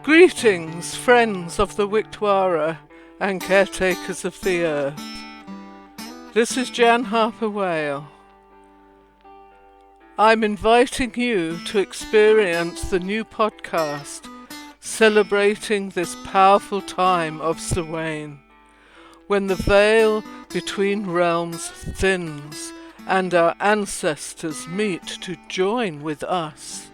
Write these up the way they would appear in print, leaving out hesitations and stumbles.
Greetings, friends of the Wihtwara and caretakers of the earth. This is Jan Harper Whale. I'm inviting you to experience the new podcast celebrating this powerful time of SAMHAIN, when the veil between realms thins and our ancestors meet to join with us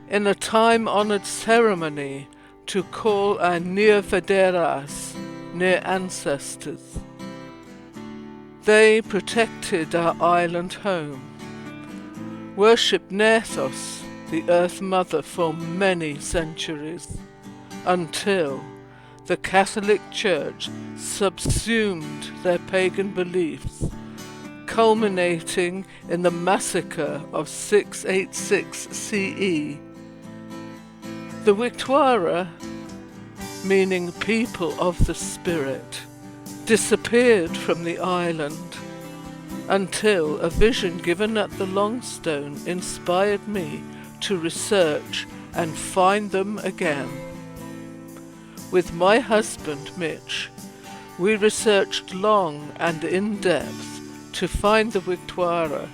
in a time-honoured ceremony to call our near-Vederas, near ancestors. They protected our island home, worshipped Nerthus, the Earth Mother, for many centuries, until the Catholic Church subsumed their pagan beliefs, culminating in the massacre of 686 CE. The Wihtwara, meaning people of the spirit, disappeared from the island until a vision given at the Longstone inspired me to research and find them again. With my husband Mitch, we researched long and in depth to find the Wihtwara,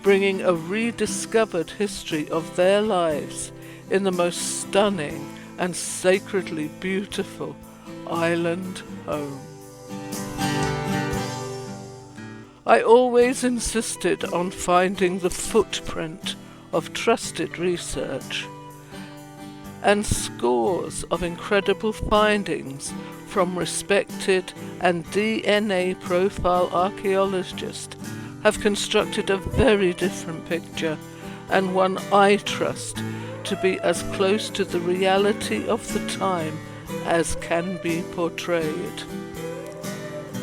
bringing a rediscovered history of their lives in the most stunning and sacredly beautiful island home. I always insisted on finding the footprint of trusted research, and scores of incredible findings from respected and DNA profile archaeologists have constructed a very different picture, and one I trust to be as close to the reality of the time as can be portrayed.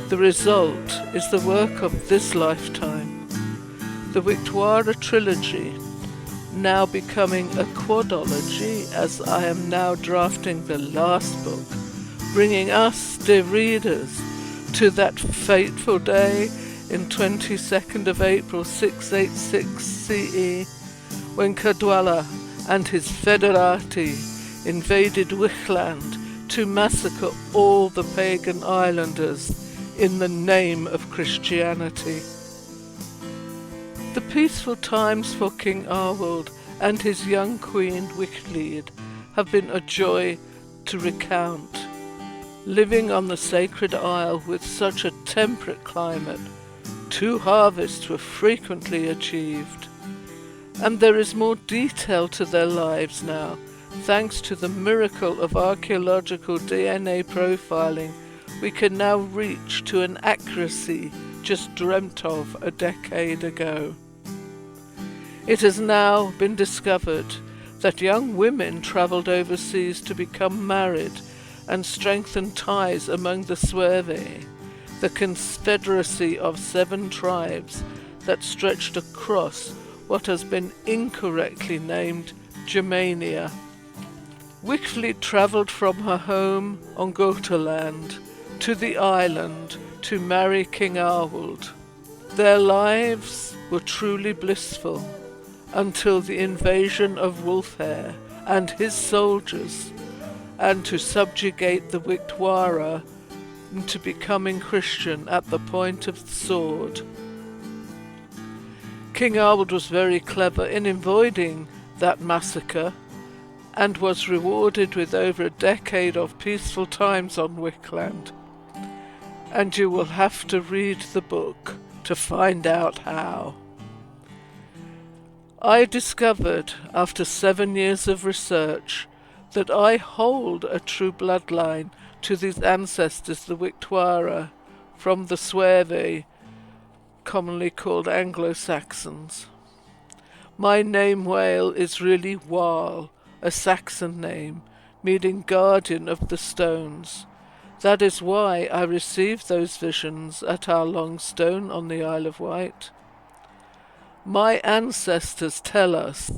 The result is the work of this lifetime, the Wihtwara Trilogy, now becoming a quadology as I am now drafting the last book, bringing us, dear readers, to that fateful day in 22nd of April 686 CE, when Cadwalla and his federati invaded Wichtland to massacre all the pagan islanders in the name of Christianity. The peaceful times for King Arwold and his young queen Wichtwara have been a joy to recount. Living on the sacred isle with such a temperate climate, 2 harvests were frequently achieved. And there is more detail to their lives now, thanks to the miracle of archaeological DNA profiling. We can now reach to an accuracy just dreamt of a decade ago. It has now been discovered that young women travelled overseas to become married and strengthen ties among the Suevi, the confederacy of 7 tribes that stretched across what has been incorrectly named Germania. Wichtwara travelled from her home on Gotaland to the island to marry King Arwold. Their lives were truly blissful until the invasion of Wulfhere and his soldiers, and to subjugate the Wihtwara into becoming Christian at the point of the sword. King Arwold was very clever in avoiding that massacre and was rewarded with over a decade of peaceful times on Wichtland. And you will have to read the book to find out how. I discovered, after 7 years of research, that I hold a true bloodline to these ancestors, the Wihtwara, from the Suevi, commonly called Anglo-Saxons. My name Whale is really Wal, a Saxon name, meaning guardian of the stones. That is why I received those visions at our Longstone on the Isle of Wight. My ancestors tell us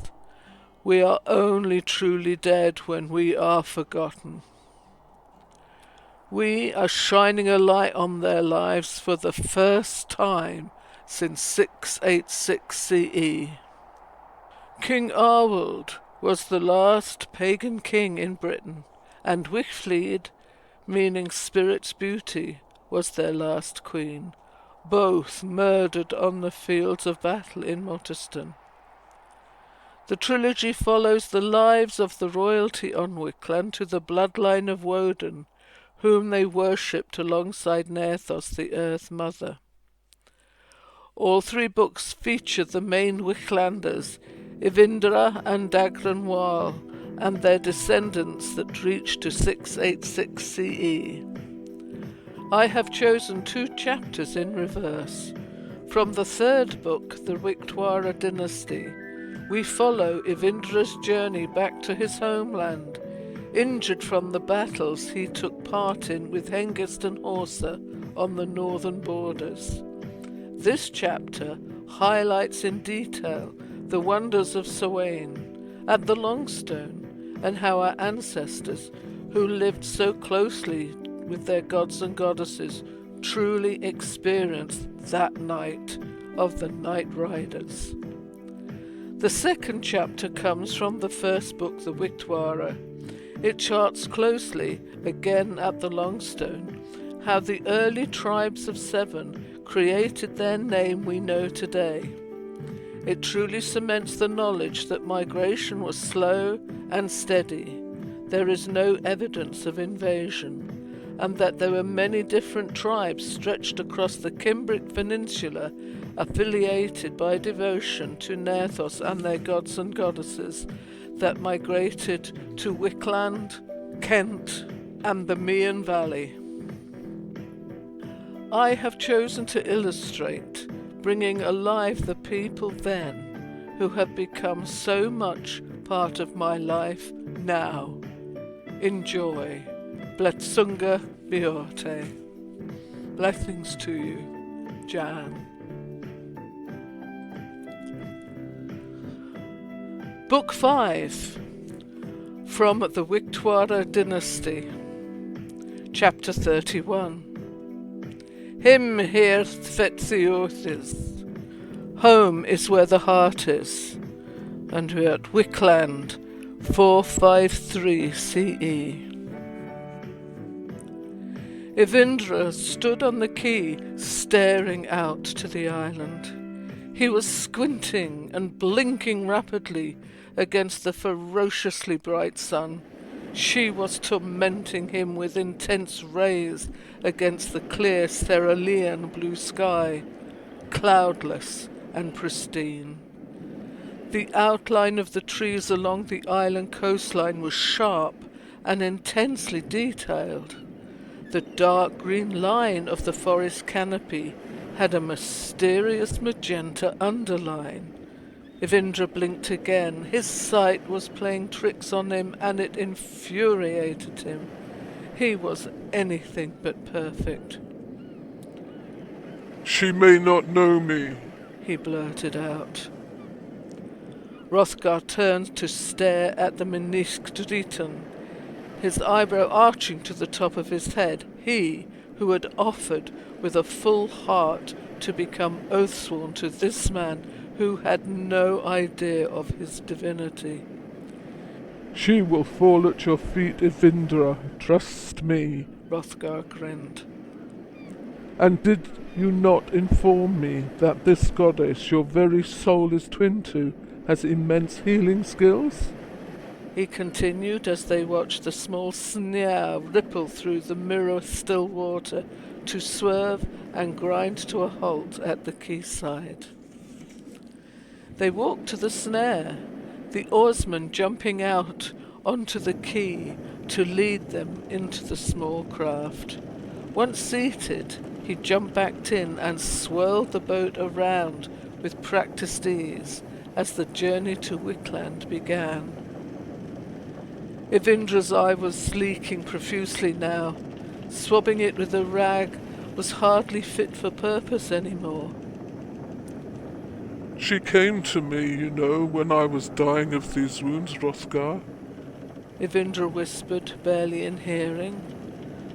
we are only truly dead when we are forgotten. We are shining a light on their lives for the first time since 686 CE. King Arwold was the last pagan king in Britain and Wichtwara, meaning spirit's beauty, was their last queen, both murdered on the fields of battle in Motterston. The trilogy follows the lives of the royalty on Wickland to the bloodline of Woden, whom they worshipped alongside Nerthus, the Earth Mother. All three books feature the main Wicklanders, Ivindra and Dagran Wal, and their descendants that reach to 686 CE. I have chosen 2 chapters in reverse. From the third book, the Wihtwara Dynasty, we follow Ivindra's journey back to his homeland, injured from the battles he took part in with Hengist and Horsa on the northern borders. This chapter highlights in detail the wonders of SAMHAIN and the Longstone, and how our ancestors, who lived so closely with their gods and goddesses, truly experienced that night of the Night Riders. The second chapter comes from the first book, the Wihtwara. It charts closely, again at the Longstone, how the early tribes of 7 created their name we know today. It truly cements the knowledge that migration was slow and steady. There is no evidence of invasion, and that there were many different tribes stretched across the Cimbric Peninsula, affiliated by devotion to Nerthus and their gods and goddesses, that migrated to Wickland, Kent, and the Meon Valley. I have chosen to illustrate, bringing alive the people then, who have become so much part of my life now. Enjoy. Bletsunga Biote. Blessings to you, Jan. Book 5, from the Wihtwara Dynasty, Chapter 31. Him here Tvetsiothis. Home is where the heart is, and we're at Wickland, 453 CE. Ivindra stood on the quay, staring out to the island. He was squinting and blinking rapidly against the ferociously bright sun. She was tormenting him with intense rays against the clear cerulean blue sky, cloudless and pristine. The outline of the trees along the island coastline was sharp and intensely detailed. The dark green line of the forest canopy had a mysterious magenta underline. Ivindra blinked again. His sight was playing tricks on him, and it infuriated him. He was anything but perfect. She may not know me, he blurted out. Hrothgar turned to stare at the Meniskdritan, his eyebrow arching to the top of his head. He, who had offered with a full heart to become oathsworn to this man who had no idea of his divinity. She will fall at your feet, Ivindra. Trust me. Hrothgar grinned. And did you not inform me that this goddess your very soul is twin to has immense healing skills? He continued as they watched the small sneer ripple through the mirror-still water to swerve and grind to a halt at the quayside. They walked to the snare, the oarsman jumping out onto the quay to lead them into the small craft. Once seated, he jumped back in and swirled the boat around with practiced ease as the journey to Wickland began. Ivindra's eye was leaking profusely now. Swabbing it with a rag was hardly fit for purpose anymore. She came to me, when I was dying of these wounds, Hrothgar. Ivindra whispered, barely in hearing.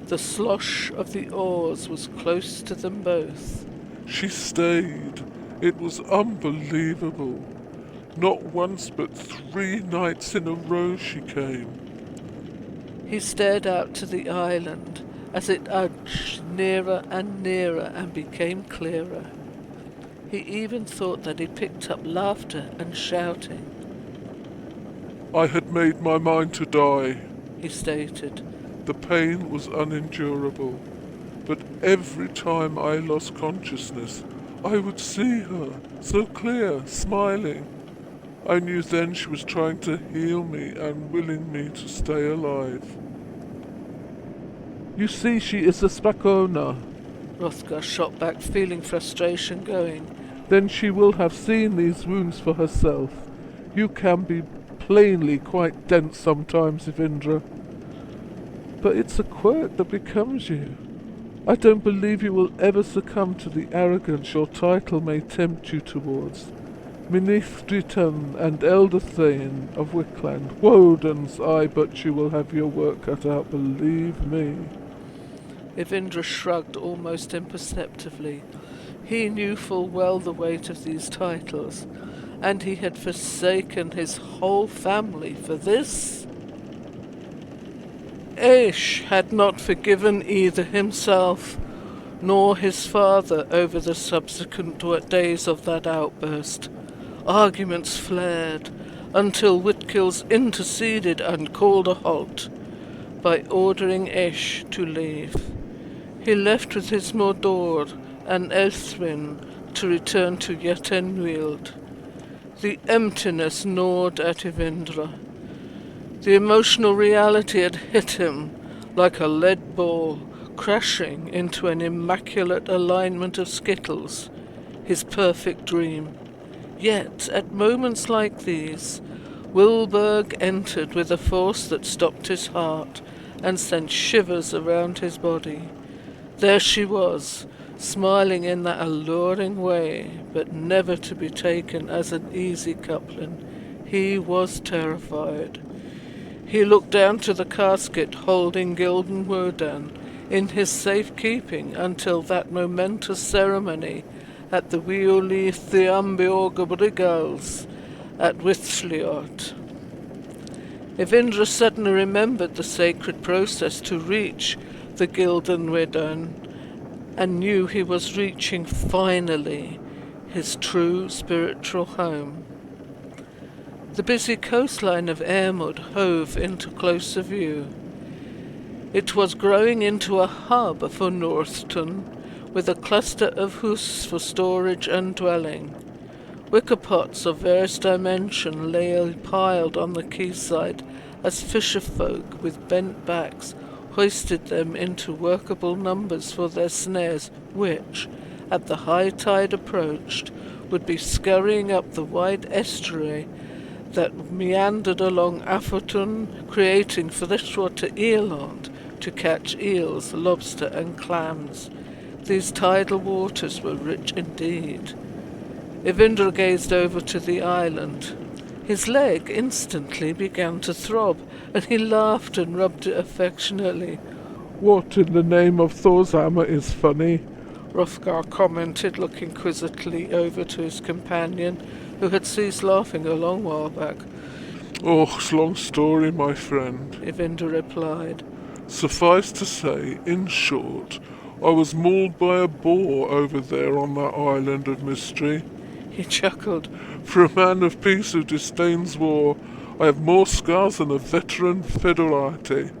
The slosh of the oars was close to them both. She stayed. It was unbelievable. Not once but 3 nights in a row she came. He stared out to the island as it edged nearer and nearer and became clearer. He even thought that he picked up laughter and shouting. I had made my mind to die, He stated. The pain was unendurable, but every time I lost consciousness, I would see her, so clear, smiling. I knew then she was trying to heal me and willing me to stay alive. You see, she is a Spakona. Hrothgar shot back, feeling frustration going. Then she will have seen these wounds for herself. You can be plainly quite dense sometimes, Ivindra. But it's a quirk that becomes you. I don't believe you will ever succumb to the arrogance your title may tempt you towards. Minithritan and Elder Thane of Wickland, Woden's, but you will have your work cut out, believe me. Ivindra shrugged almost imperceptibly. He knew full well the weight of these titles, and he had forsaken his whole family for this. Aish had not forgiven either himself nor his father over the subsequent days of that outburst. Arguments flared until Whitkills interceded and called a halt by ordering Aish to leave. He left with his Mordor and Elthwin to return to Yettenwield. The emptiness gnawed at Ivindra. The emotional reality had hit him like a lead ball crashing into an immaculate alignment of skittles, his perfect dream. Yet, at moments like these, Wilburg entered with a force that stopped his heart and sent shivers around his body. There she was, smiling in that alluring way, but never to be taken as an easy coupling. He was terrified. He looked down to the casket holding Gildan Wodan in his safekeeping until that momentous ceremony at the Wiuli Thiambiorgabrigals at Withfliot. Ivindra suddenly remembered the sacred process to reach the Gildan Wodan and knew he was reaching finally his true spiritual home. The busy coastline of Airmud hove into closer view. It was growing into a hub for Northton, with a cluster of hoosts for storage and dwelling. Wicker pots of various dimension lay piled on the quayside as fisherfolk with bent backs hoisted them into workable numbers for their snares, which, at the high tide approached, would be scurrying up the wide estuary that meandered along Afotun, creating freshwater eeland to catch eels, lobster and clams. These tidal waters were rich indeed. Ivindra gazed over to the island. His leg instantly began to throb, and he laughed and rubbed it affectionately. What in the name of Thor's hammer is funny? Hrothgar commented, looking quizzically over to his companion, who had ceased laughing a long while back. Oh, it's a long story, my friend, Ivindra replied. Suffice to say, in short, I was mauled by a boar over there on that island of mystery. He chuckled. For a man of peace who disdains war, I have more scars than a veteran federati.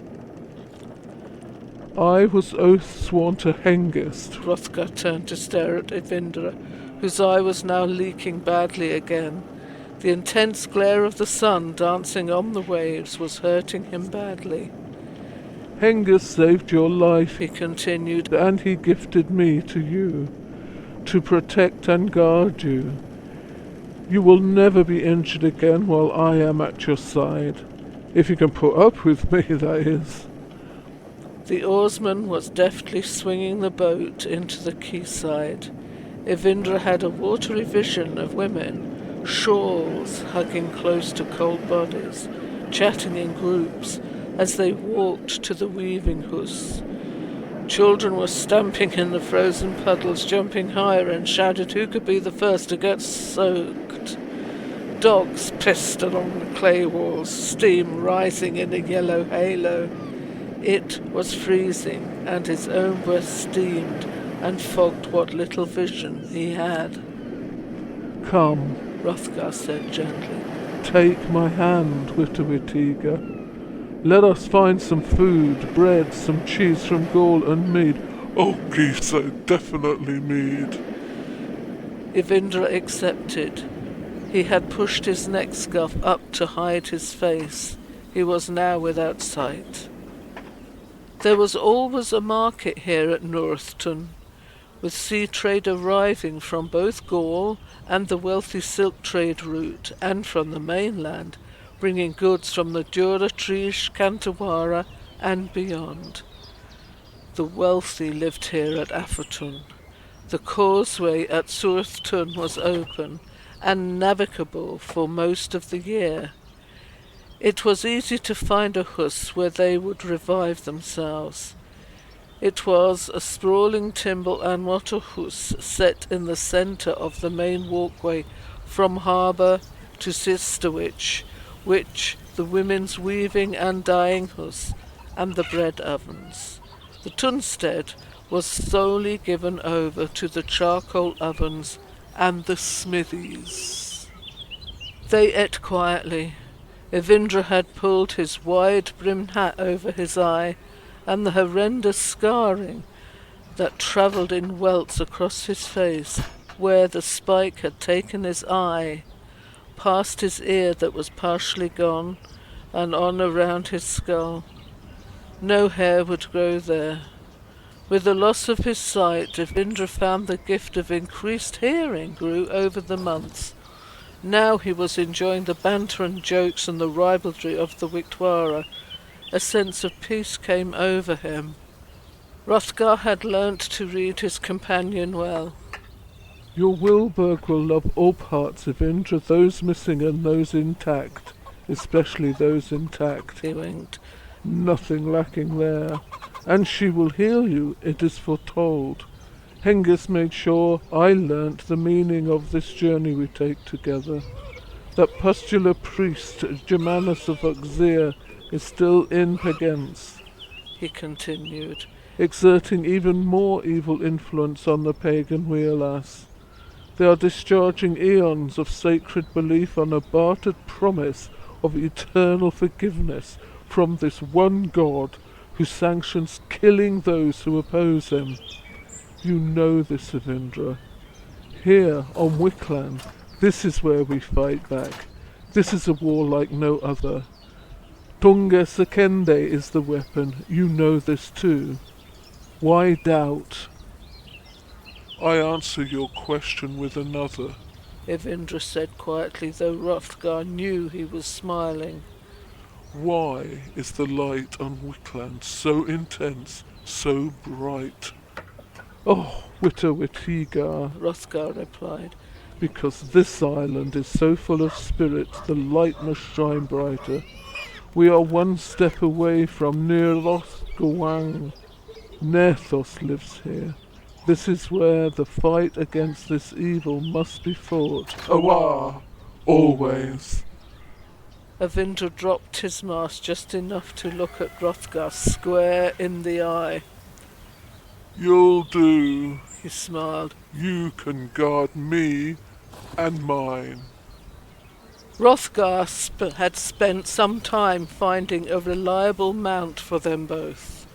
I was oath sworn to Hengist. Hrothgar turned to stare at Ivindra, whose eye was now leaking badly again. The intense glare of the sun dancing on the waves was hurting him badly. Hengist saved your life, He continued, and he gifted me to you, to protect and guard you. You will never be injured again while I am at your side. If you can put up with me, that is. The oarsman was deftly swinging the boat into the quayside. Ivindra had a watery vision of women, shawls hugging close to cold bodies, chatting in groups as they walked to the weaving hoods. Children were stamping in the frozen puddles, jumping higher, and shouted who could be the first to get soaked. Dogs pissed along the clay walls, steam rising in a yellow halo. It was freezing, and his own breath steamed and fogged what little vision he had. Come, Hrothgar said gently. take my hand, Wihtwara. Let us find some food, bread, some cheese from Gaul and mead. Oh, please, so definitely mead. Ivindra accepted. He had pushed his neck scarf up to hide his face. He was now without sight. There was always a market here at Northton, with sea trade arriving from both Gaul and the wealthy silk trade route, and from the mainland, bringing goods from the Dura, Trish, Cantawara, and beyond. The wealthy lived here at Afferton. The causeway at Surthton was open and navigable for most of the year. It was easy to find a hus where they would revive themselves. It was a sprawling timber and water hus set in the centre of the main walkway from harbour to Sisterwich, which the women's weaving and dyeing hus and the bread ovens. The tunstead was solely given over to the charcoal ovens and the smithies. They ate quietly. Ivindra had pulled his wide-brimmed hat over his eye, and the horrendous scarring that travelled in welts across his face, where the spike had taken his eye, past his ear that was partially gone, and on around his skull. No hair would grow there. With the loss of his sight, Ivindra found the gift of increased hearing grew over the months. Now he was enjoying the banter and jokes and the ribaldry of the Wihtwara. A sense of peace came over him. Hrothgar had learnt to read his companion well. Your Wilburg will love all parts, Ivindra, those missing and those intact, especially those intact. He winked. Nothing lacking there. And she will heal you, it is foretold. Hengist made sure I learnt the meaning of this journey we take together. That pustular priest, Germanus of Uxeer, is still in Pagence, He continued. exerting even more evil influence on the pagan Wheelas. They are discharging eons of sacred belief on a bartered promise of eternal forgiveness from this one god who sanctions killing those who oppose him. You know this, Ivindra. Here, on Wickland, this is where we fight back. This is a war like no other. Tunga Sekende is the weapon. You know this too. Why doubt? I answer your question with another. Ivindra said quietly, though Hrothgar knew he was smiling. Why is the light on Wickland so intense, so bright? Oh, Wihtwara, Hrothgar replied. because this island is so full of spirits, the light must shine brighter. We are one step away from Nerthus Gawang. Nerthus lives here. This is where the fight against this evil must be fought. Awa! Always. Ivindra dropped his mask just enough to look at Hrothgar square in the eye. You'll do. He smiled. You can guard me and mine. Hrothgar had spent some time finding a reliable mount for them both.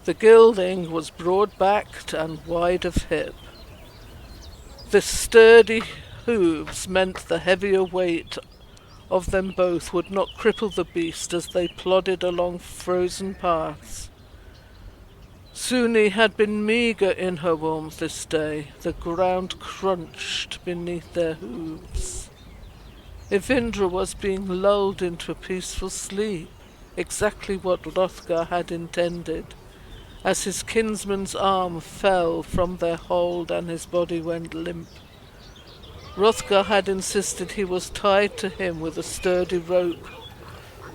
The gelding was broad-backed and wide of hip. The sturdy hooves meant the heavier weight of them both would not cripple the beast as they plodded along frozen paths. Suni had been meagre in her warmth this day. The ground crunched beneath their hooves. Ivindra was being lulled into a peaceful sleep, exactly what Hrothgar had intended, as his kinsman's arm fell from their hold and his body went limp. Hrothgar had insisted he was tied to him with a sturdy rope.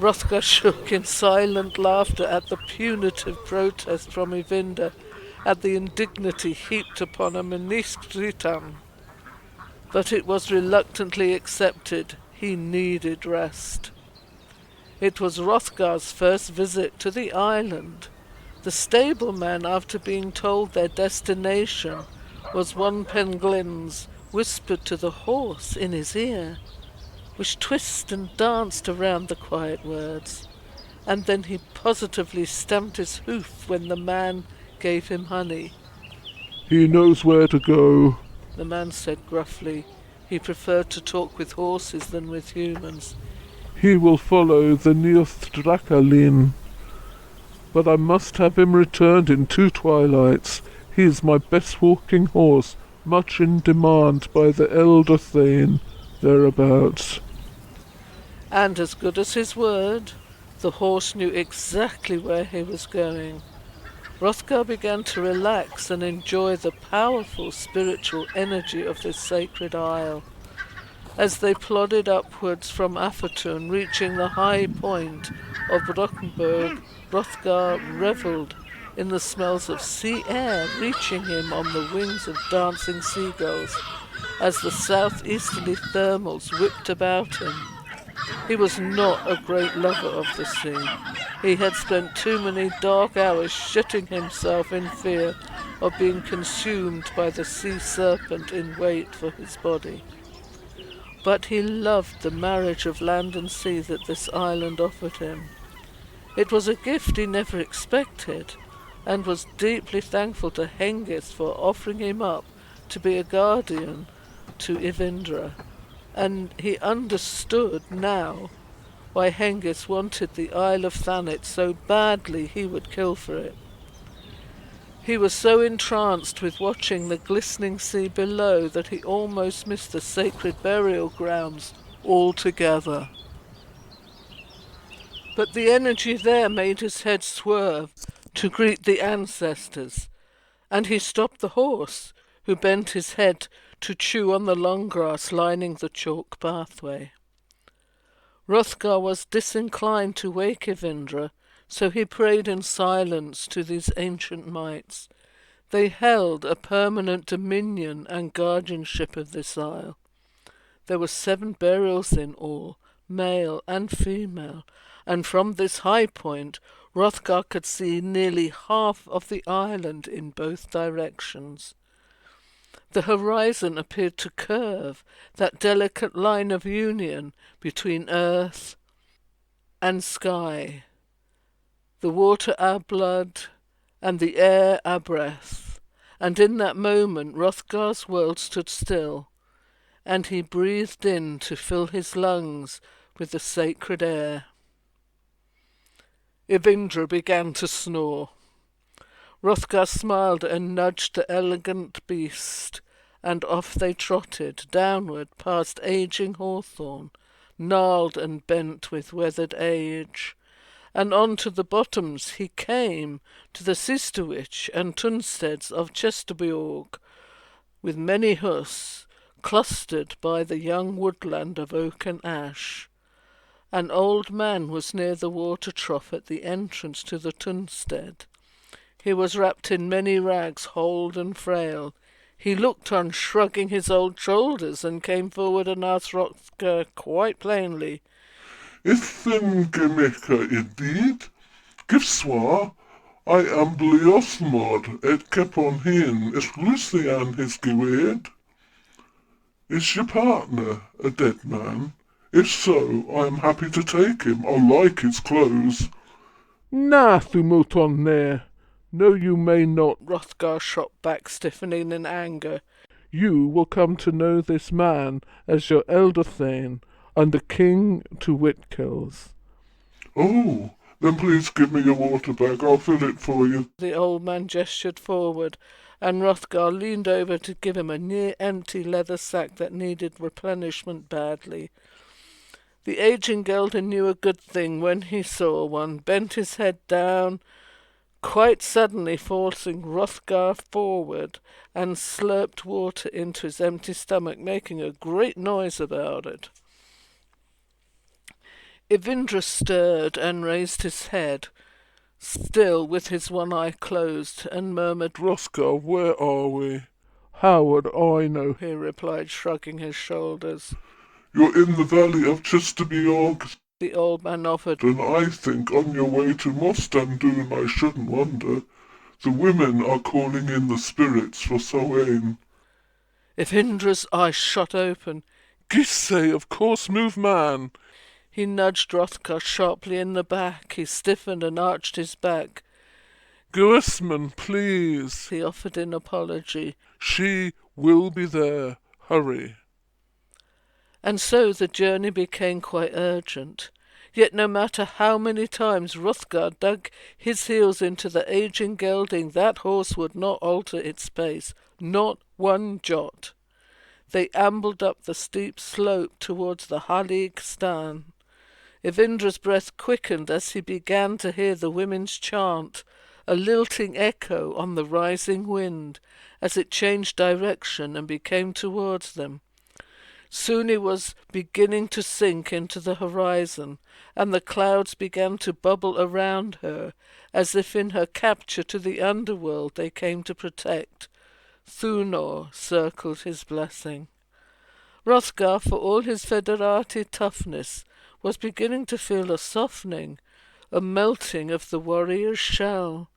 Hrothgar shook in silent laughter at the punitive protest from Ivindra at the indignity heaped upon a Meniskritan. But it was reluctantly accepted. He needed rest. It was Hrothgar's first visit to the island. The stableman, after being told their destination was one Penglins, whispered to the horse in his ear, which twisted and danced around the quiet words, and then he positively stamped his hoof when the man gave him honey. He knows where to go. The man said gruffly. He preferred to talk with horses than with humans. He will follow the Nerthus, but I must have him returned in 2 twilights. He is my best walking horse, much in demand by the elder Thane thereabouts. And as good as his word, the horse knew exactly where he was going. Hrothgar began to relax and enjoy the powerful spiritual energy of this sacred isle. As they plodded upwards from Afatun, reaching the high point of Brockenberg, Hrothgar revelled in the smells of sea air reaching him on the wings of dancing seagulls as the southeasterly thermals whipped about him. He was not a great lover of the sea. He had spent too many dark hours shitting himself in fear of being consumed by the sea serpent in wait for his body. But he loved the marriage of land and sea that this island offered him. It was a gift he never expected, and was deeply thankful to Hengist for offering him up to be a guardian to Ivindra, and he understood now why Hengist wanted the Isle of Thanet so badly he would kill for it. He was so entranced with watching the glistening sea below that he almost missed the sacred burial grounds altogether. But the energy there made his head swerve to greet the ancestors, and he stopped the horse, who bent his head to chew on the long grass lining the chalk pathway. Hrothgar was disinclined to wake Ivindra, so he prayed in silence to these ancient mights. They held a permanent dominion and guardianship of this isle. There were 7 burials in all, male and female, and from this high point Hrothgar could see nearly half of the island in both directions. The horizon appeared to curve, that delicate line of union between earth and sky, the water our blood, and the air our breath, and in that moment Hrothgar's world stood still, and he breathed in to fill his lungs with the sacred air. Ivindra began to snore. Hrothgar smiled and nudged the elegant beast, and off they trotted, downward past aging hawthorn, gnarled and bent with weathered age, and on to the bottoms he came, to the Sisterwich and Tunsteads of Chesterbeorg, with many hus, clustered by the young woodland of oak and ash. An old man was near the water trough at the entrance to the Tunstead. He was wrapped in many rags, old and frail. He looked on, shrugging his old shoulders, and came forward and asked Hrothgar quite plainly, Ithyn gemeka indeed? Gifswa, I am Bliosmod et Kepon hin Lucian his gewed. Is your partner a dead man? If so, I am happy to take him. I like his clothes. Na thumuton ne. No, you may not. Hrothgar shot back, stiffening in anger. You will come to know this man as your elder Thane, and the king to Wihtkells. Oh, then please give me your water bag. I'll fill it for you. The old man gestured forward, and Hrothgar leaned over to give him a near-empty leather sack that needed replenishment badly. The aging Gelder knew a good thing when he saw one, bent his head down, quite suddenly forcing Hrothgar forward, and slurped water into his empty stomach, making a great noise about it. Ivindra stirred and raised his head, still with his one eye closed, and murmured, Hrothgar, where are we? How would I know? He replied, shrugging his shoulders. You're in the valley of Chesterbeorg. the old man offered. Then I think on your way to Mostandoon I shouldn't wonder. The women are calling in the spirits for SAMHAIN. If Indra's eyes shot open, Gissay, of course, move man. he nudged Hrothgar sharply in the back. He stiffened and arched his back. Guisman, please. He offered in apology. She will be there. Hurry. And so the journey became quite urgent. Yet no matter how many times Hrothgar dug his heels into the aging gelding, that horse would not alter its pace, not one jot. They ambled up the steep slope towards the Halig Stan. Ivindra's breath quickened as he began to hear the women's chant, a lilting echo on the rising wind, as it changed direction and became towards them. Soon it was beginning to sink into the horizon, and the clouds began to bubble around her, as if in her capture to the underworld they came to protect. Thunor circled his blessing. Hrothgar, for all his Federati toughness, was beginning to feel a softening, a melting of the warrior's shell.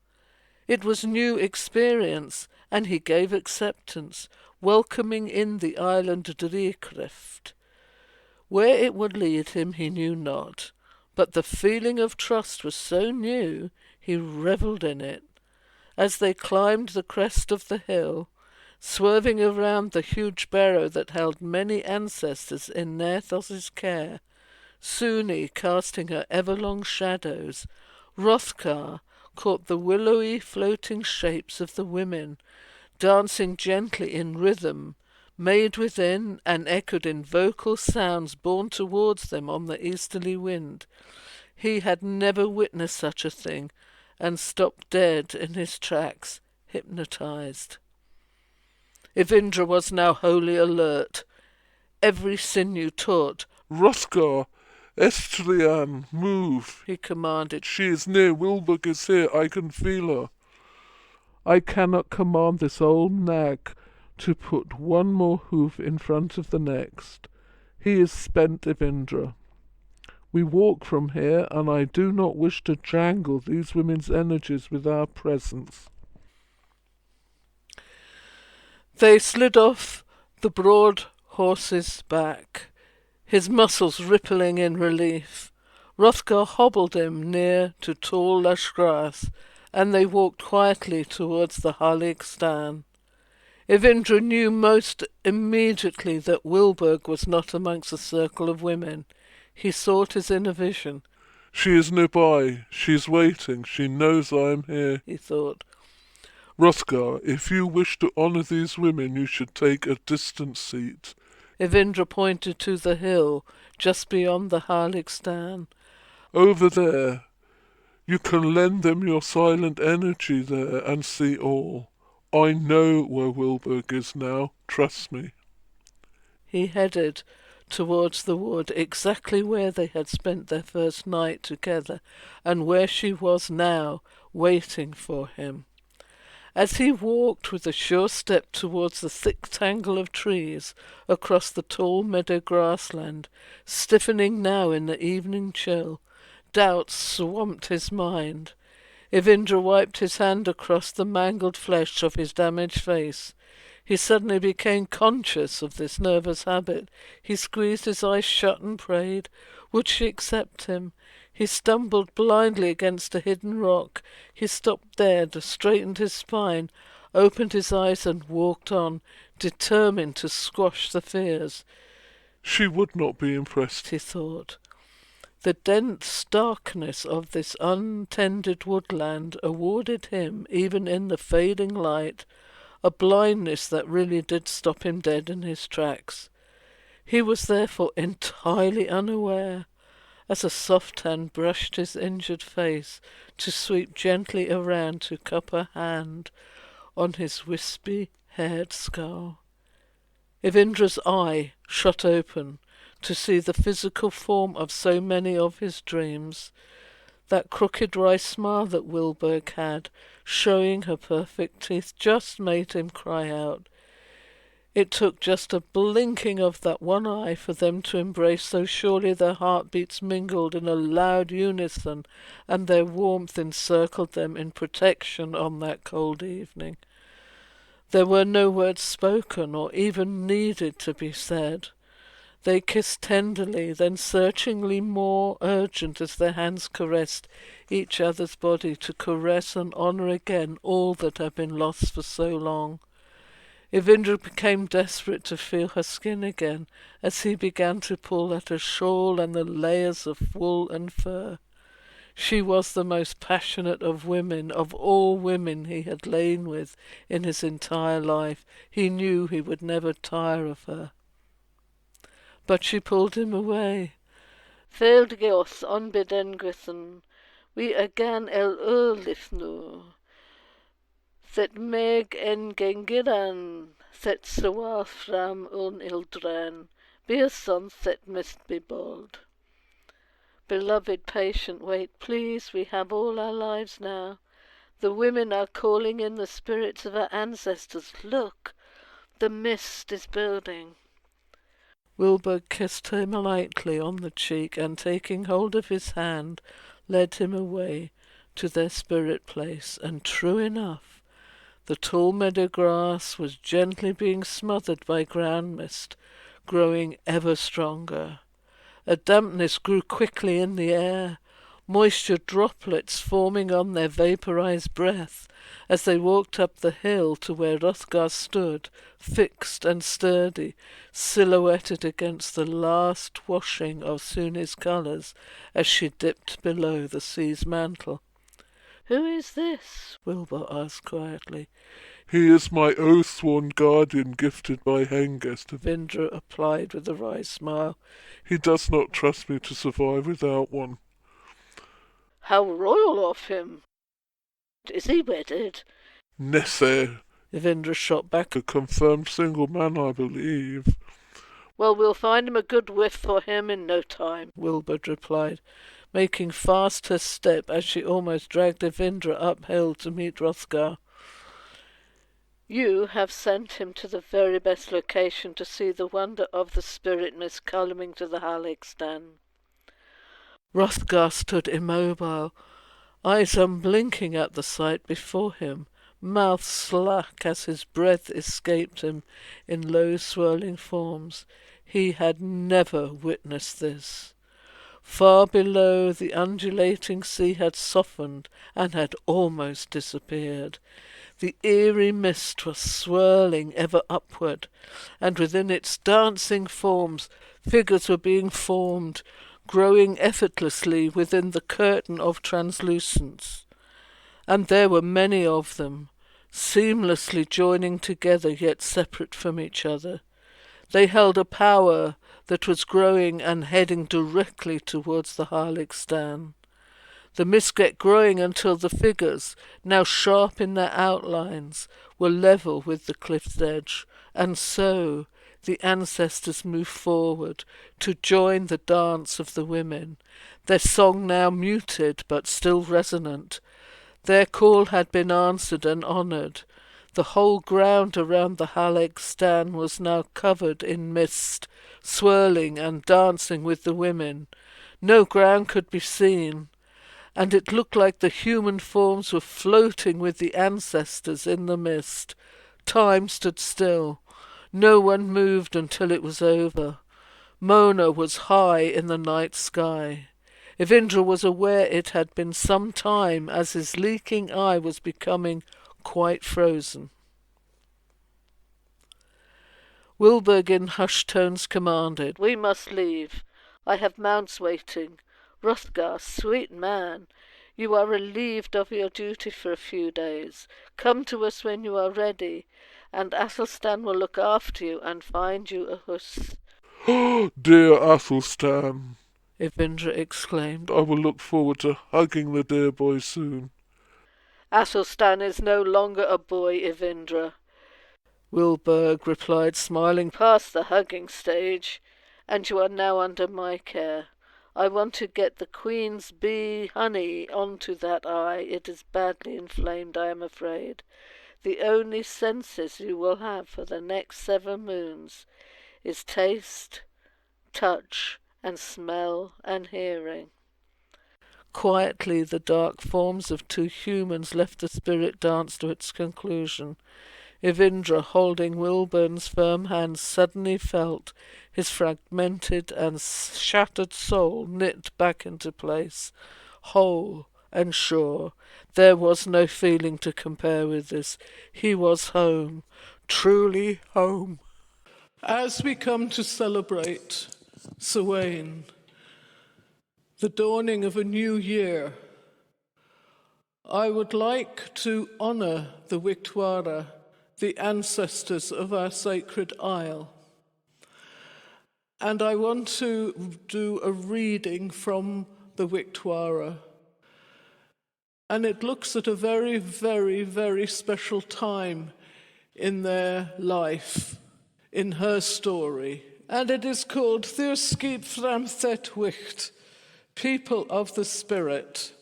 It was new experience, and he gave acceptance, welcoming in the island Drekrift. Where it would lead him he knew not, but the feeling of trust was so new he revelled in it. As they climbed the crest of the hill, swerving around the huge barrow that held many ancestors in Nerthus's care, Suni casting her everlong shadows, Hrothgar caught the willowy floating shapes of the women, dancing gently in rhythm, made within and echoed in vocal sounds borne towards them on the easterly wind. He had never witnessed such a thing, and stopped dead in his tracks, hypnotized. Ivindra was now wholly alert, every sinew taut. Hrothgar, Estrian, move, he commanded. She is near. Wilburg is here. I can feel her. I cannot command this old nag to put one more hoof in front of the next. He is spent, Ivindra. We walk from here, and I do not wish to jangle these women's energies with our presence. They slid off the broad horse's back, his muscles rippling in relief. Hrothgar hobbled him near to tall lush grass, and they walked quietly towards the Halig Stan. Ivindra knew most immediately that Wilburg was not amongst the circle of women. He sought his inner vision. She is nearby. She is waiting. She knows I am here, he thought. Hrothgar, if you wish to honour these women, you should take a distant seat. Ivindra pointed to the hill just beyond the Halig Stan. Over there. You can lend them your silent energy there and see all. I know where Wilburg is now. Trust me. He headed towards the wood, exactly where they had spent their first night together, and where she was now, waiting for him. As he walked with a sure step towards the thick tangle of trees across the tall meadow grassland, stiffening now in the evening chill, doubts swamped his mind. Ivindra wiped his hand across the mangled flesh of his damaged face. He suddenly became conscious of this nervous habit. He squeezed his eyes shut and prayed. Would she accept him? He stumbled blindly against a hidden rock. He stopped dead, straightened his spine, opened his eyes and walked on, determined to squash the fears. She would not be impressed, he thought. The dense darkness of this untended woodland awarded him, even in the fading light, a blindness that really did stop him dead in his tracks. He was therefore entirely unaware, as a soft hand brushed his injured face, to sweep gently around to cup her hand on his wispy-haired skull. Ivindra's eye shot open to see the physical form of so many of his dreams, that crooked wry smile that Wilburg had, showing her perfect teeth, just made him cry out. It took just a blinking of that one eye for them to embrace so surely their heartbeats mingled in a loud unison, and their warmth encircled them in protection on that cold evening. There were no words spoken or even needed to be said. They kissed tenderly, then searchingly more urgent as their hands caressed each other's body to caress and honour again all that had been lost for so long. Ivindra became desperate to feel her skin again as he began to pull at her shawl and the layers of wool and fur. She was the most passionate of women, of all women he had lain with in his entire life. He knew he would never tire of her. But she pulled him away. Veldige oss onbidden gwithen, we again el nu. Set meg en gengiran, set swa fram ildren, be a sunset mist be bold. Beloved patient, wait, please, we have all our lives now. The women are calling in the spirits of our ancestors. Look, the mist is building. Wilbur kissed him lightly on the cheek, and taking hold of his hand, led him away to their spirit place, and true enough, the tall meadow grass was gently being smothered by ground mist, growing ever stronger. A dampness grew quickly in the air, moisture droplets forming on their vaporized breath as they walked up the hill to where Hrothgar stood, fixed and sturdy, silhouetted against the last washing of Suni's colours as she dipped below the sea's mantle. "Who is this?" Wilbur asked quietly. He is my oath-sworn guardian gifted by Hengest, Ivindra applied with a wry smile. He does not trust me to survive without one. How royal of him! Is he wedded? Nesse, Ivindra shot back. a confirmed single man, I believe. Well, we'll find him a good whiff for him in no time, Wilbur replied, making fast her step as she almost dragged Ivindra uphill to meet Hrothgar. You have sent him to the very best location to see the wonder of the spirit mist coming to the Hallegstan. Hrothgar stood immobile, eyes unblinking at the sight before him, mouth slack as his breath escaped him in low swirling forms. He had never witnessed this. Far below, the undulating sea had softened and had almost disappeared. The eerie mist was swirling ever upward, and within its dancing forms figures were being formed, growing effortlessly within the curtain of translucence. And there were many of them, seamlessly joining together yet separate from each other. They held a power that was growing and heading directly towards the Hallegstan. The mist kept growing until the figures, now sharp in their outlines, were level with the cliff's edge, and so the ancestors moved forward to join the dance of the women, their song now muted but still resonant. Their call had been answered and honoured. The whole ground around the Hallegstan was now covered in mist, swirling and dancing with the women. No ground could be seen, and it looked like the human forms were floating with the ancestors in the mist. Time stood still. No one moved until it was over. Mona was high in the night sky. Ivindra was aware it had been some time, as his leaking eye was becoming quite frozen. Wilbur in hushed tones commanded, "We must leave. I have mounts waiting. Hrothgar, sweet man, you are relieved of your duty for a few days. Come to us when you are ready, and Athelstan will look after you and find you a hus." Dear Athelstan, Ivindra exclaimed. I will look forward to hugging the dear boy soon. Athelstan is no longer a boy, Ivindra, Wilburg replied, smiling, past the hugging stage, and you are now under my care. I want to get the queen's bee honey onto that eye. It is badly inflamed, I am afraid. The only senses you will have for the next 7 moons is taste, touch, and smell and hearing. Quietly, the dark forms of 2 humans left the spirit dance to its conclusion. Ivindra, holding Wilburn's firm hand, suddenly felt his fragmented and shattered soul knit back into place, whole and sure. There was no feeling to compare with this. He was home, truly home. As we come to celebrate SAMHAIN, the dawning of a new year, I would like to honour the Wihtwara, the ancestors of our sacred isle. And I want to do a reading from the Wihtwara. And it looks at a very, very, very special time in their life, in her story. And it is called Thyrskip fram Wicht, People of the Spirit.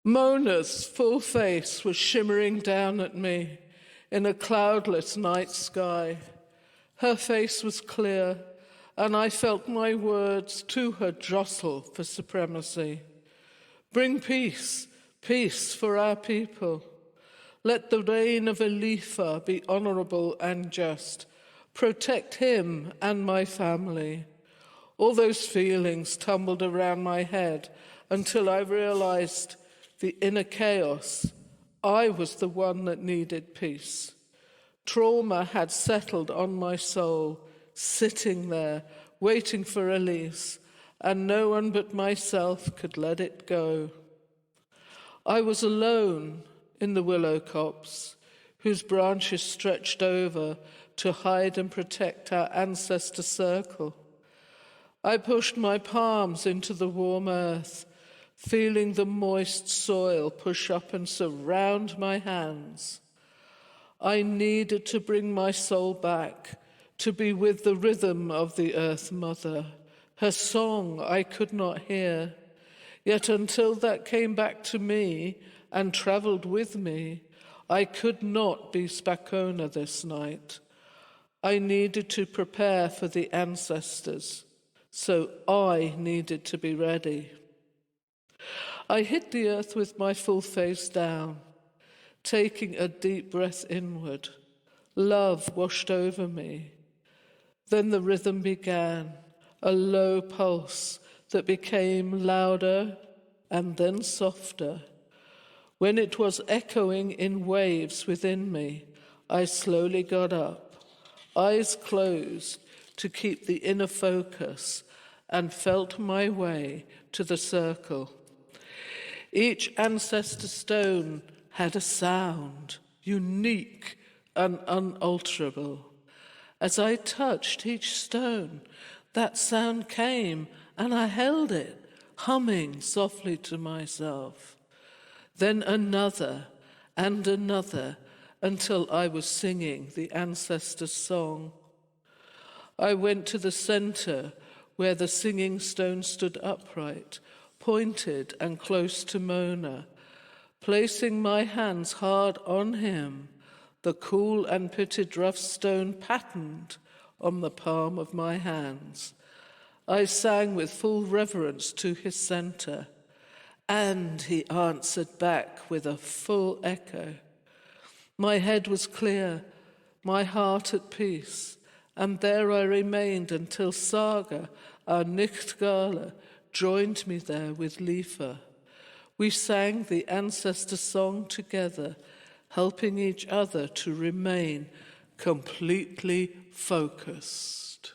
Mona's full face was shimmering down at me in a cloudless night sky. Her face was clear, and I felt my words to her jostle for supremacy. Bring peace, peace for our people. Let the reign of Elifa be honourable and just. Protect him and my family. All those feelings tumbled around my head until I realised the inner chaos. I was the one that needed peace. Trauma had settled on my soul, sitting there, waiting for release, and no one but myself could let it go. I was alone in the willow copse, whose branches stretched over to hide and protect our ancestor circle. I pushed my palms into the warm earth, feeling the moist soil push up and surround my hands. I needed to bring my soul back, to be with the rhythm of the Earth Mother. Her song I could not hear, yet until that came back to me and travelled with me, I could not be Spakona this night. I needed to prepare for the ancestors, so I needed to be ready. I hit the earth with my full face down, taking a deep breath inward. Love washed over me. Then the rhythm began, a low pulse that became louder and then softer. When it was echoing in waves within me, I slowly got up, eyes closed to keep the inner focus, and felt my way to the circle. Each ancestor stone had a sound, unique and unalterable. As I touched each stone, that sound came, and I held it, humming softly to myself. Then another and another, until I was singing the ancestor song. I went to the centre, where the singing stone stood upright, pointed and close to Mona, placing my hands hard on him, the cool and pitted rough stone patterned on the palm of my hands. I sang with full reverence to his centre, and he answered back with a full echo. My head was clear, my heart at peace, and there I remained until Saga, our Nigt Gala, joined me there with Lifa. We sang the ancestor song together, helping each other to remain completely focused.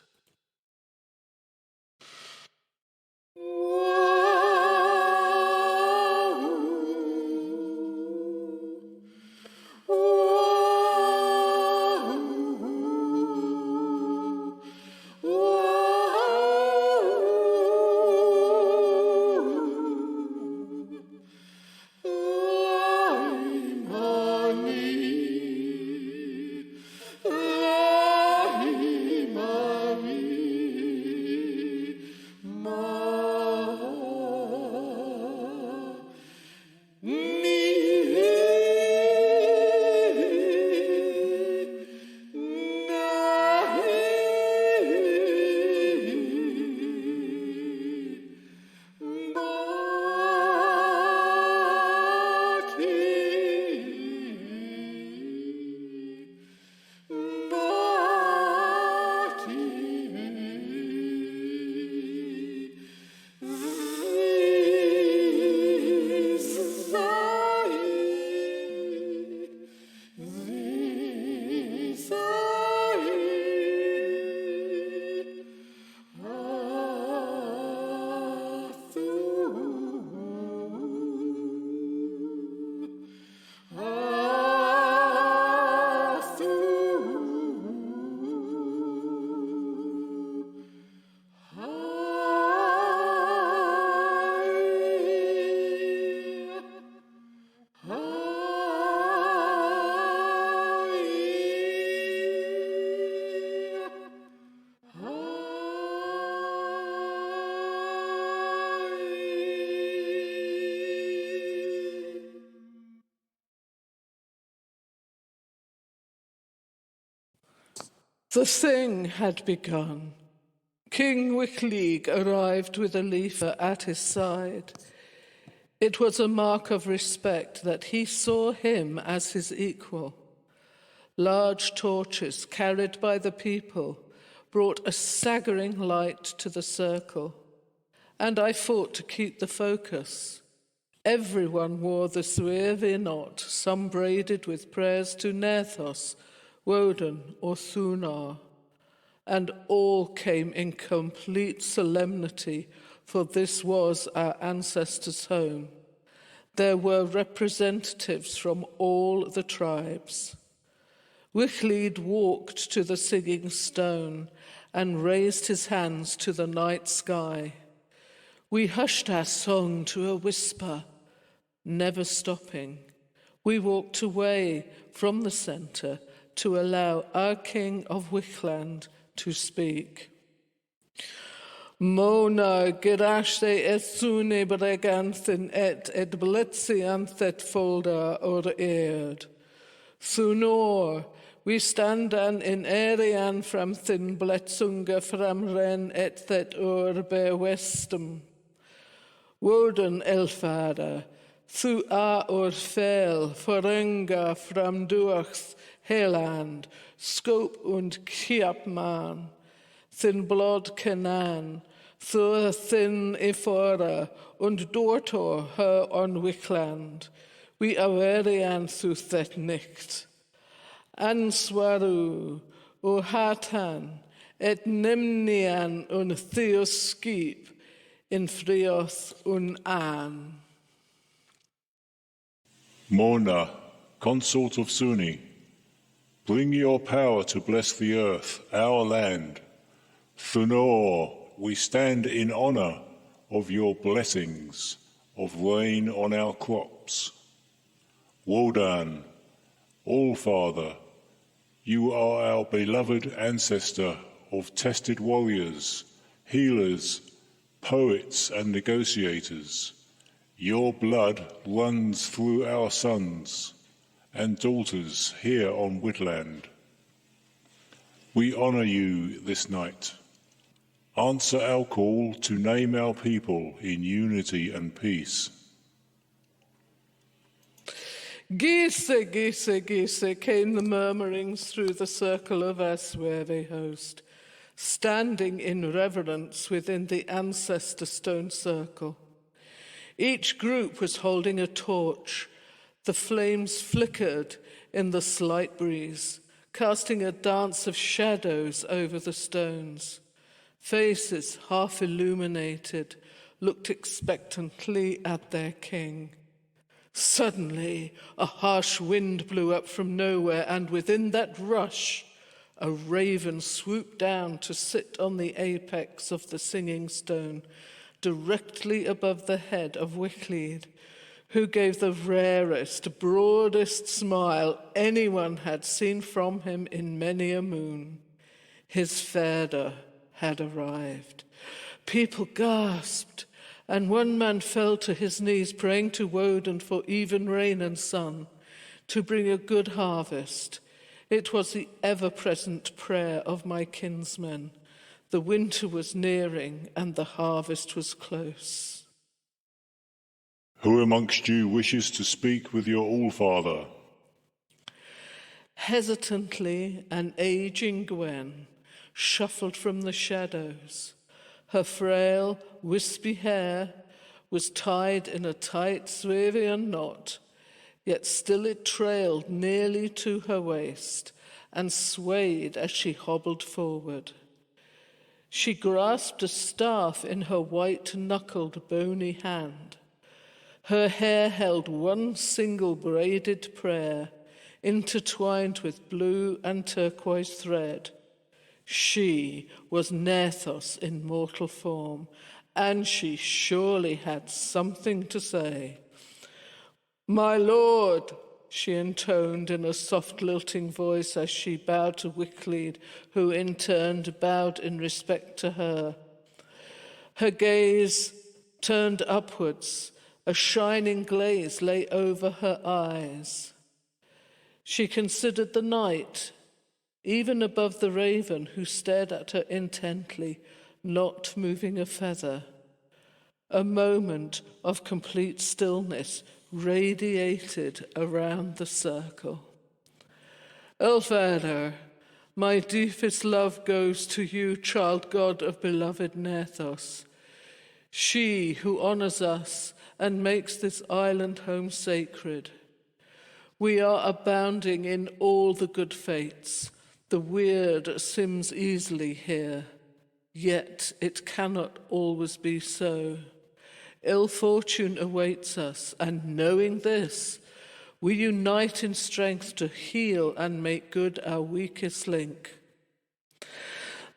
The thing had begun. King Wichtwara arrived with a leafer at his side. It was a mark of respect that he saw him as his equal. Large torches carried by the people brought a staggering light to the circle, and I fought to keep the focus. Everyone wore the sueve knot, some braided with prayers to Nerthus, Woden, or Thunar, and all came in complete solemnity, for this was our ancestors' home. There were representatives from all the tribes. Wichtwara walked to the singing stone and raised his hands to the night sky. We hushed our song to a whisper, never stopping. We walked away from the centre to allow our king of Wichtland to speak. Mona gerashte et sune breganthin et blitzianthet folda or erd. Thunor, we stand an in erian fram thin bletzunga fram ren et thet be westum. Woden elfada, thu a fel, forenga fram duachs heland, scope und kiapman, thin blood kenan, thur thin efora, und dortor her on Wichtland, we averian thu thet Nigt. Answaru, o hatan, et nimnian un theos skip, in frioth un an. Mona, consort of Suni, bring your power to bless the earth, our land. Thunor, we stand in honour of your blessings, of rain on our crops. Wodan, All-Father, you are our beloved ancestor of tested warriors, healers, poets and negotiators. Your blood runs through our sons and daughters here on Wichtland. We honour you this night. Answer our call to name our people in unity and peace. Gise, Gise, Gise, came the murmurings through the circle of our suave host, standing in reverence within the ancestor stone circle. Each group was holding a torch. The flames flickered in the slight breeze, casting a dance of shadows over the stones. Faces, half illuminated, looked expectantly at their king. Suddenly, a harsh wind blew up from nowhere, and within that rush, a raven swooped down to sit on the apex of the singing stone, directly above the head of Wichtwara, who gave the rarest, broadest smile anyone had seen from him in many a moon. His Ferda had arrived. People gasped, and one man fell to his knees, praying to Woden for even rain and sun, to bring a good harvest. It was the ever-present prayer of my kinsmen. The winter was nearing, and the harvest was close. Who amongst you wishes to speak with your All-Father? Hesitantly, an aging Gwen shuffled from the shadows. Her frail, wispy hair was tied in a tight Swavian knot, yet still it trailed nearly to her waist and swayed as she hobbled forward. She grasped a staff in her white-knuckled, bony hand. Her hair held one single braided prayer, intertwined with blue and turquoise thread. She was Nerthus in mortal form, and she surely had something to say. "My lord," she intoned in a soft lilting voice as she bowed to Wichtwara, who in turn bowed in respect to her. Her gaze turned upwards. A shining glaze lay over her eyes. She considered the night even above the raven who stared at her intently, not moving a feather. A moment of complete stillness radiated around the circle. Elfeder, my deepest love goes to you, child god of beloved Nerthus, she who honors us and makes this island home sacred. We are abounding in all the good fates. The weird sims easily here, yet it cannot always be so. Ill fortune awaits us, and knowing this, we unite in strength to heal and make good our weakest link.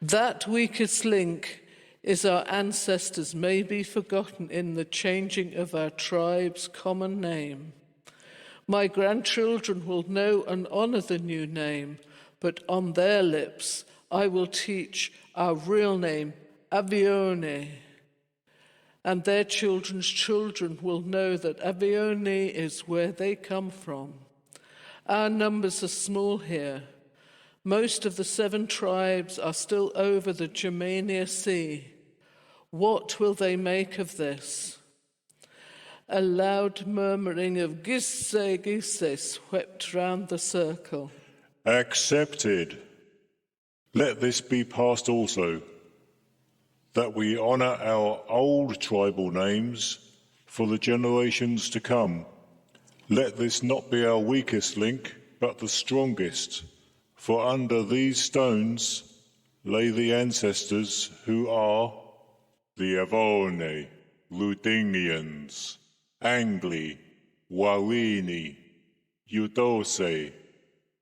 That weakest link is our ancestors may be forgotten in the changing of our tribe's common name. My grandchildren will know and honor the new name, but on their lips I will teach our real name, Avione. And their children's children will know that Avione is where they come from. Our numbers are small here. Most of the 7 tribes are still over the Germania Sea. What will they make of this? A loud murmuring of Gisse, Gisse swept round the circle. Accepted. Let this be passed also, that we honour our old tribal names for the generations to come. Let this not be our weakest link, but the strongest, for under these stones lay the ancestors who are the Avone, Ludingians, Angli, Warini, Eudose,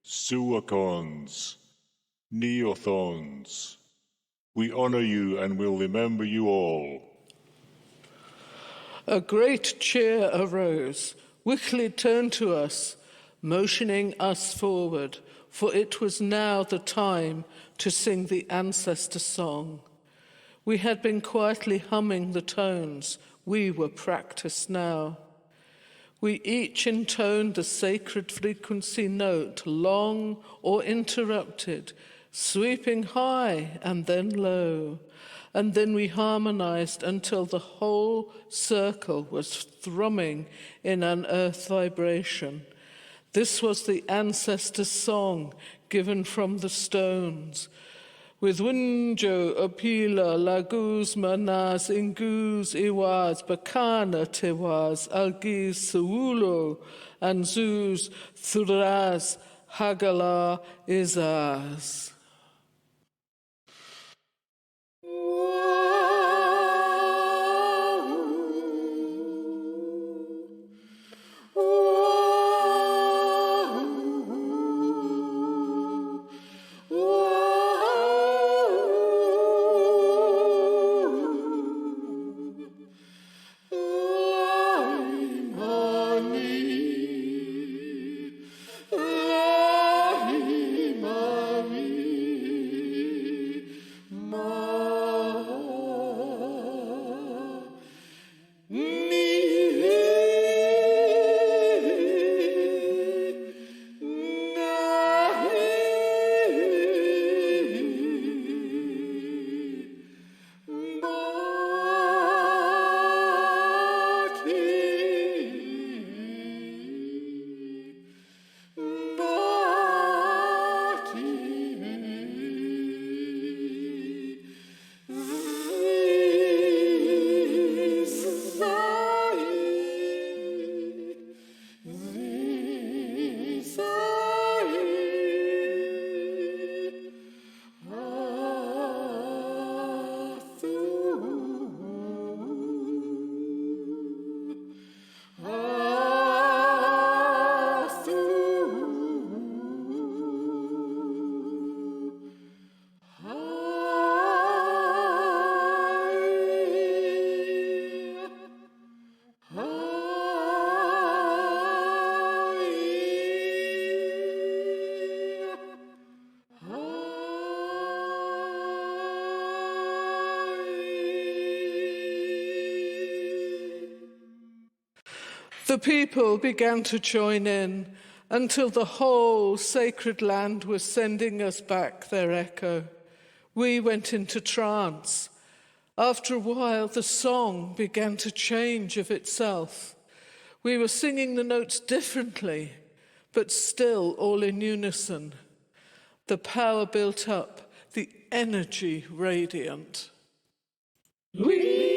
Suakons, Neothons. We honour you and will remember you all. A great cheer arose. Wichtwara turned to us, motioning us forward, for it was now the time to sing the ancestor song. We had been quietly humming the tones. We were practiced now. We each intoned the sacred frequency note, long or interrupted, sweeping high and then low, and then we harmonized until the whole circle was thrumming in an earth vibration. This was the ancestor song given from the stones. With Winjo, Apila, Laguz, Manas, Inguz, Iwaz, Bakana, Tewaz, Algiz, Sewulo, and Zuz, Thuraz, Hagala, Izaz. The people began to join in, until the whole sacred land was sending us back their echo. We went into trance. After a while, the song began to change of itself. We were singing the notes differently, but still all in unison. The power built up, the energy radiant. We